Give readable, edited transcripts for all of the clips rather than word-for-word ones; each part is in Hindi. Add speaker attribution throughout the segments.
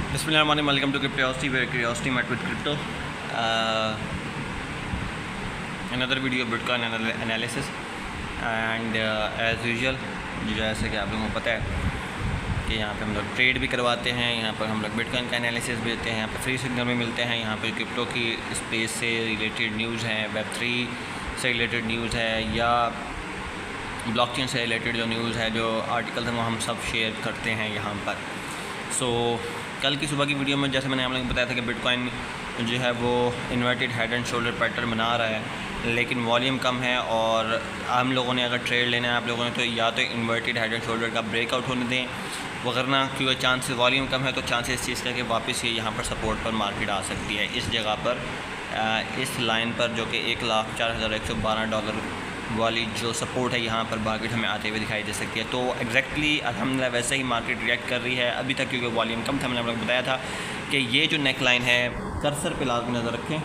Speaker 1: Bismillahirrahmanirrahim. Welcome to Cryptosity, where curiosity met with crypto. Another video of Bitcoin analysis, and as usual, जैसे कि आप लोगों को पता है कि यहाँ पे हम लोग ट्रेड भी करवाते हैं, यहाँ पर हम लोग बिटकॉइन का एनालिसिस भी देते हैं, यहाँ पर फ्री सिग्नल भी मिलते हैं, यहाँ पर क्रिप्टो की स्पेस से रिलेटेड न्यूज़ हैं, वेब3 से रिलेटेड न्यूज़ है या ब्लॉकचेन से रिलेटेड जो न्यूज़ है, जो आर्टिकल्स हैं वो हम सब शेयर करते हैं यहाँ पर। कल की सुबह की वीडियो में जैसे मैंने आप लोगों को बताया था कि बिटकॉइन जो है वो inverted head and shoulder pattern बना रहा है, लेकिन वॉल्यूम कम है। और हम लोगों ने अगर ट्रेड लेना है आप लोगों ने तो या तो इन्वर्टेड हेड एंड शोल्डर का ब्रेकआउट होने दें, वगरना क्योंकि चांसेस वॉल्यूम कम है तो चांसेस इस चीज़ का कि वापस ये यहाँ पर सपोर्ट पर मार्केट आ सकती है, इस जगह पर, इस लाइन पर, जो कि $1,04,112 वाली जो सपोर्ट है, यहाँ पर मार्केट हमें आते हुए दिखाई दे सकती है। तो एग्जैक्टली अल्हम्दुलिल्लाह वैसे ही मार्केट रिएक्ट कर रही है अभी तक, क्योंकि वॉल्यूम कम था। मैंने आप लोगों को बताया था कि ये जो नेक लाइन है, कर्सर पे लाजमी नज़र रखें,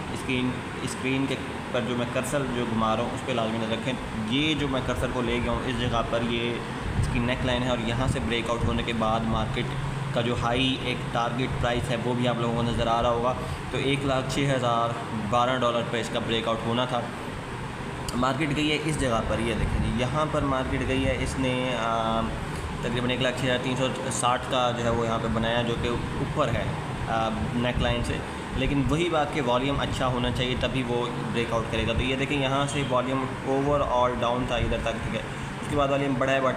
Speaker 1: स्क्रीन के पर जो मैं कर्सर जो घुमा रहा हूँ उस पर लाजमी नज़र रखें। ये जो मैं कर्सर को ले गया हूँ इस जगह पर, ये इसकी नेक लाइन है और यहाँ से ब्रेकआउट होने के बाद मार्केट का जो हाई एक टारगेट प्राइस है वो भी आप लोगों को नज़र आ रहा होगा। तो $1,06,012 पर इसका ब्रेकआउट होना था। मार्केट गई है इस जगह पर, ये देखें जी, यहाँ पर मार्केट गई है, इसने तकरीबन 1,06,360 का जो है वो यहाँ पे बनाया, जो कि ऊपर है नेक लाइन से। लेकिन वही बात कि वॉल्यूम अच्छा होना चाहिए तभी वो ब्रेकआउट करेगा। तो ये देखें यहाँ से वॉल्यूम ओवरऑल डाउन था इधर तक, ठीक है, उसके बाद वॉल्यूम बढ़ा है, बट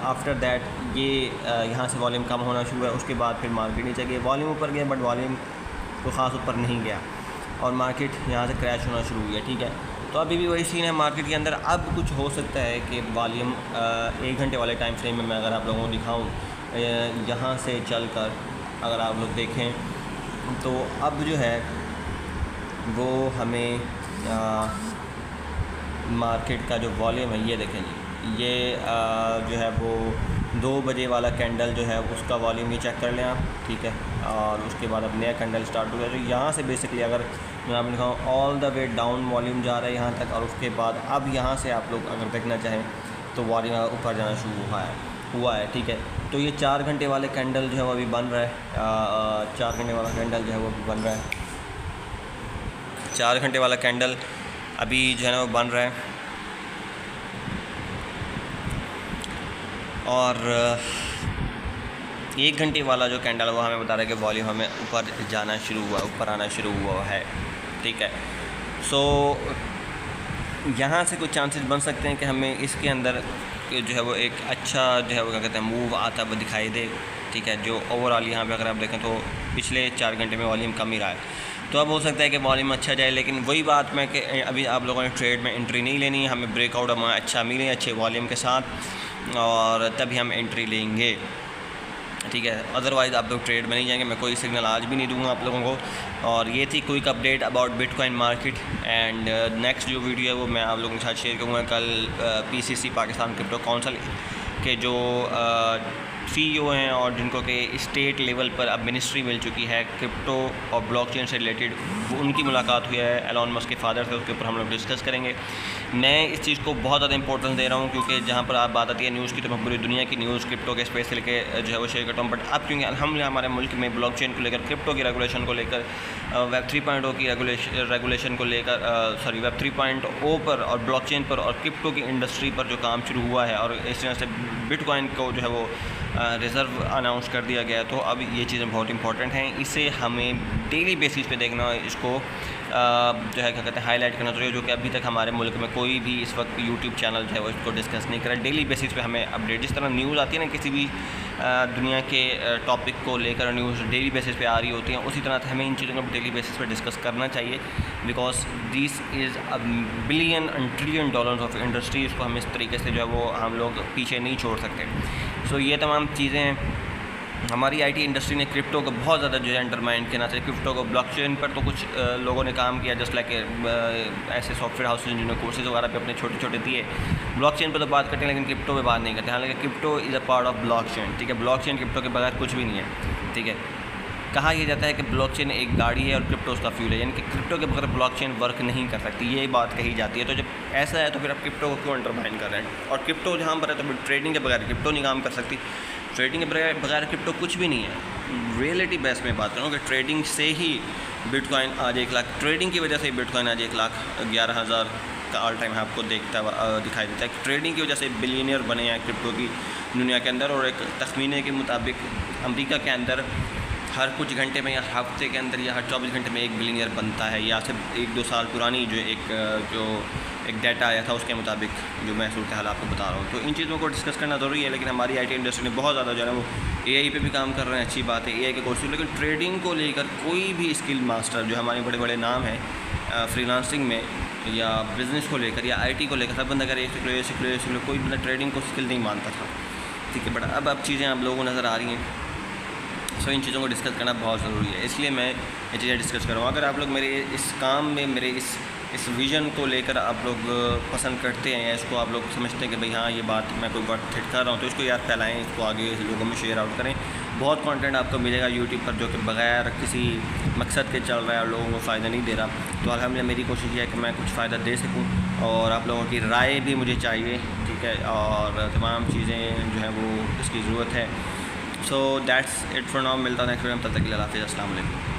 Speaker 1: आफ्टर दैट ये यहाँ से वॉल्यूम कम होना शुरू है। उसके बाद फिर मार्केट नीचे गई, वॉल्यूम ऊपर गया बट वॉल्यूम तो ख़ास ऊपर नहीं गया और मार्केट यहाँ से क्रैश होना शुरू हुई है, ठीक है। तो अभी भी वही सीन है मार्केट के अंदर। अब कुछ हो सकता है कि वॉल्यूम 1 घंटे वाले टाइम फ्रेम में मैं अगर आप लोगों को दिखाऊं, यहाँ से चलकर अगर आप लोग देखें तो अब जो है वो हमें मार्केट का जो वॉल्यूम है, ये देखें जी, ये जो है वो 2 बजे वाला कैंडल जो है उसका वॉल्यूम ये चेक कर लें आप, ठीक है। और उसके बाद अब नया कैंडल स्टार्ट हो गया। तो यहाँ से बेसिकली अगर मैं आपने दिखाऊँ all the way down volume जा रहा है यहाँ तक, और उसके बाद अब यहाँ से आप लोग अगर देखना चाहें तो वॉल्यूम ऊपर जाना शुरू हुआ है, ठीक है। तो ये 4 घंटे वाले कैंडल जो है वो अभी बन रहा है, 4 घंटे वाला कैंडल जो है वो बन रहा है, 4 घंटे वाला कैंडल अभी जो है ना वो बन रहा है। और 1 घंटे वाला जो कैंडल वो हमें बता रहा है कि वॉल्यूम हमें ऊपर जाना शुरू हुआ, ऊपर आना शुरू हुआ है, ठीक है। सो यहाँ से कुछ चांसेस बन सकते हैं कि हमें इसके अंदर जो है वो एक अच्छा जो है वो क्या कहते हैं मूव आता हुआ दिखाई दे, ठीक है। जो ओवरऑल यहाँ पे अगर आप देखें तो पिछले 4 घंटे में वॉल्यूम कम ही रहा है, तो अब हो सकता है कि वॉल्यूम अच्छा जाए। लेकिन वही बात मैं कि अभी आप लोगों ने ट्रेड में एंट्री नहीं लेनी है, हमें ब्रेकआउट हमें अच्छा मिले अच्छे वॉल्यूम के साथ, और तभी हम एंट्री लेंगे, ठीक है। अदरवाइज़ आप लोग ट्रेड में नहीं जाएंगे। मैं कोई सिग्नल आज भी नहीं दूंगा आप लोगों को। और ये थी quick update about bitcoin market. And next जो वीडियो है वो मैं आप लोगों के साथ शेयर करूँगा कल PCC पाकिस्तान क्रिप्टो काउंसिल के जो CEO हैं और जिनको कि स्टेट लेवल पर अब मिनिस्ट्री मिल चुकी है क्रिप्टो और ब्लॉकचेन से रिलेटेड, वो उनकी मुलाकात हुई है एलोन मस्क के फादर से, उसके ऊपर हम लोग डिस्कस करेंगे। मैं इस चीज़ को बहुत ज़्यादा इंपॉर्टेंस दे रहा हूँ क्योंकि जहाँ पर आप बात आती है न्यूज़ की तो मैं पूरी दुनिया की न्यूज़ क्रिप्टो के स्पेस से लेके जो है वो शेयर करता हूँ। बट अब क्योंकि अल्हम्दुलिल्लाह हमारे मुल्क में ब्लॉकचेन को लेकर, क्रिप्टो की रेगुलेशन को लेकर, वेब 3.0 की रेगुलेशन को लेकर, वेब 3.0 पर और ब्लॉकचेन पर और क्रिप्टो की इंडस्ट्री पर जो काम शुरू हुआ है, और इस तरह से बिटकॉइन को जो है वो रिज़र्व अनाउंस कर दिया गया है। तो अब ये चीज़ें बहुत इंपॉर्टेंट हैं, इसे हमें डेली बेसिस पे देखना, इसको जो है क्या कहते हैं हाईलाइट करना चाहिए, जो कि अभी तक हमारे मुल्क में कोई भी इस वक्त यूट्यूब चैनल जो है वो इसको डिस्कस नहीं कर रहा। डेली बेसिस पे हमें अपडेट, जिस तरह न्यूज़ आती है ना किसी भी दुनिया के टॉपिक को लेकर न्यूज़ डेली बेसिस पे आ रही होती हैं, उसी तरह से हमें इन चीज़ों को डेली बेसिस पे डिस्कस करना चाहिए। Because this is a billion and trillion dollars of industry. इसको हम इस तरीके से जो है वो हम लोग पीछे नहीं छोड़ सकते। सो ये तमाम चीज़ें हैं। हमारी IT इंडस्ट्री ने क्रिप्टो को बहुत ज़्यादा जो है अंडरमाइन किया, ना सिर्फ क्रिप्टो को, ब्लॉकचेन पर तो कुछ लोगों ने काम किया, जस्ट लाइक ऐसे सॉफ्टवेयर हाउसेज जिन्होंने कोर्सेज वगैरह पे अपने छोटे छोटे दिए। ब्लॉकचेन पर तो बात करते हैं लेकिन क्रिप्टो पे बात नहीं करते। हालांकि crypto is a part of blockchain, ठीक है। ब्लॉकचेन क्रिप्टो के बगैर कुछ भी नहीं है, ठीक है। कहा यह जाता है कि ब्लॉकचेन एक गाड़ी है और क्रिप्टो उसका फ्यूल है, यानी कि क्रिप्टो के बगैर ब्लॉकचेन वर्क नहीं कर सकती, ये बात कही जाती है। तो जब ऐसा है तो फिर आप क्रिप्टो को क्यों अंडरमाइन कर रहे हैं? और क्रिप्टो जहाँ पर है तो फिर ट्रेडिंग के बगैर क्रिप्टो नहीं काम कर सकती। ट्रेडिंग के बगैर क्रिप्टो कुछ भी नहीं है। रियलिटी बेस में बात करूँ कि ट्रेडिंग से ही बिटकॉइन आज 1 लाख, ट्रेडिंग की वजह से बिटकॉइन आज 1,11,000 का ऑल टाइम आपको दिखाई देता है। ट्रेडिंग की वजह से बिलियनियर बने हैं क्रिप्टो की दुनिया के अंदर। और एक तखमीने के मुताबिक अमेरिका के अंदर हर कुछ घंटे में या हफ्ते के अंदर या हर 24 घंटे में 1 बिलियनियर बनता है। या सिर्फ 1-2 साल पुरानी जो एक डाटा आया था उसके मुताबिक जो मैं सूरत हाल आपको बता रहा हूँ। तो इन चीज़ों को डिस्कस करना ज़रूरी है। लेकिन हमारी IT इंडस्ट्री में बहुत ज़्यादा जो है वो AI पे भी काम कर रहे हैं, अच्छी बात है AI के कोर्स। लेकिन ट्रेडिंग को लेकर कोई भी स्किल मास्टर जो हमारे बड़े बड़े नाम हैं फ्रीलांसिंग में या बिज़नेस को लेकर या IT को लेकर, सब बंदा अगर ये सीख लो, कोई बंदा ट्रेडिंग को स्किल नहीं मानता था, ठीक है। बट अब चीज़ें आप लोगों को नज़र आ रही हैं। सो इन चीज़ों को डिस्कस करना बहुत ज़रूरी है, इसलिए मैं ये चीज़ें डिस्कस कर रहा हूँ। अगर आप लोग मेरे इस काम में मेरे इस विज़न को लेकर आप लोग पसंद करते हैं या इसको आप लोग समझते हैं कि भाई हाँ ये बात मैं कोई बात हिट कर रहा हूँ, तो इसको याद फैलाएँ, इसको आगे लोगों में शेयर आउट करें। बहुत कंटेंट आपको मिलेगा यूट्यूब पर जो कि बग़ैर किसी मकसद के चल रहा है और लोगों को फ़ायदा नहीं दे रहा। तो अल्हम्दुलिल्लाह मेरी कोशिश ये है कि मैं कुछ फ़ायदा दे सकूँ और आप लोगों की राय भी मुझे चाहिए, ठीक है। और तमाम चीज़ें जो है वो इसकी ज़रूरत है। So that's it for now. मिलता है नेक्स्ट वीडियो में, तब तक के लिए अल्लाह हाफ़िज़, अस्सलाम वालेकुम।